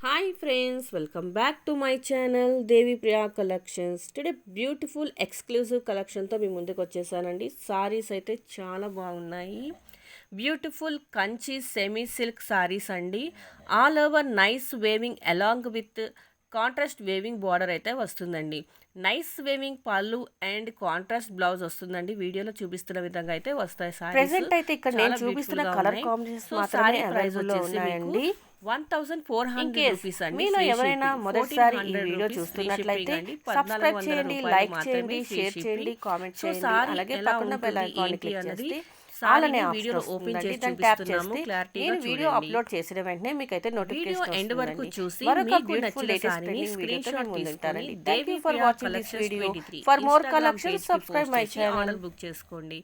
Hi friends, welcome back to my channel Devi Priya Collections. Today beautiful exclusive collection తో మీ ముందుకు వచ్చేసానండి. సారీస్ అయితే చాలా బాగున్నాయి. Beautiful Kanchi semi silk sarees అండి. All over nice weaving along with contrast weaving border అయితే వస్తుందండి. నైస్ వేవింగ్ పళ్ళు అండ్ కాంట్రాస్ట్ బ్లౌజ్ వస్తుందండి. వీడియోలో చూపిస్తున్న విధంగా అయితే వస్తాయి సారీస్. ప్రెజెంట్ అయితే ఇక్కడ నేను చూపిస్తున్న కలర్ కాంబినేషన్స్ మాత్రమే అవైలబుల్ లో ఉన్నాయండి. 1400 రూపీస్ అండి. మీలో ఎవరైనా మొదటిసారి ఈ వీడియో చూస్తున్నట్లయితే సబ్స్క్రైబ్ చేయండి, లైక్ చేయండి, షేర్ చేయండి, కామెంట్ చేయండి. అలాగే పక్కన బెల్ ఐకాన్ క్లిక్ చేస్తే ఆల్ అనే ఆప్షన్ వస్తుందండి. దాన్ని ట్యాప్ చేస్తే నేను వీడియో అప్లోడ్ చేసిన వెంటనే మీకు అయితే నోటిఫికేషన్ ఎండ్ వరకు చూసి మరొక బ్యూటిఫుల్ లేటెస్ట్ ట్రెండింగ్ వీడియోతో మేము ముందుంటారండి. Thank you for watching this video. For more collections subscribe my channel. Book చేసుకోండి.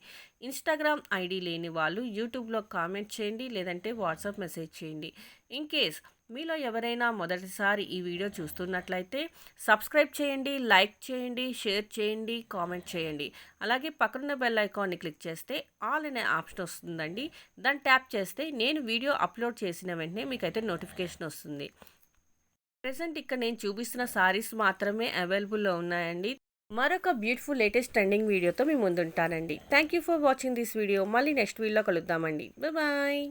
ఇన్స్టాగ్రామ్ ఐడి లేని వాళ్ళు యూట్యూబ్లో కామెంట్ చేయండి, లేదంటే వాట్సాప్ మెసేజ్ చేయండి. ఇన్ కేస్ మీలో ఎవరైనా మొదటిసారి ఈ వీడియో చూస్తున్నట్లయితే సబ్స్క్రైబ్ చేయండి, లైక్ చేయండి, షేర్ చేయండి, కామెంట్ చేయండి. అలాగే పక్కన బెల్ ఐకాన్ని క్లిక్ చేస్తే ఆల్ అనే ఆప్షన్ వస్తుందండి. దాన్ని ట్యాప్ చేస్తే నేను వీడియో అప్లోడ్ చేసిన వెంటనే మీకైతే నోటిఫికేషన్ వస్తుంది. ప్రెసెంట్ ఇక్కడ నేను చూపిస్తున్న సారీస్ మాత్రమే అవైలబుల్లో ఉన్నాయండి. మరొక బ్యూటిఫుల్ లేటెస్ట్ ట్రెండింగ్ వీడియోతో మీ ముందుంటానండి. Thank you for watching this video. మళ్ళీ నెక్స్ట్ వీడియోలో కలుద్దామండి. బాయ్.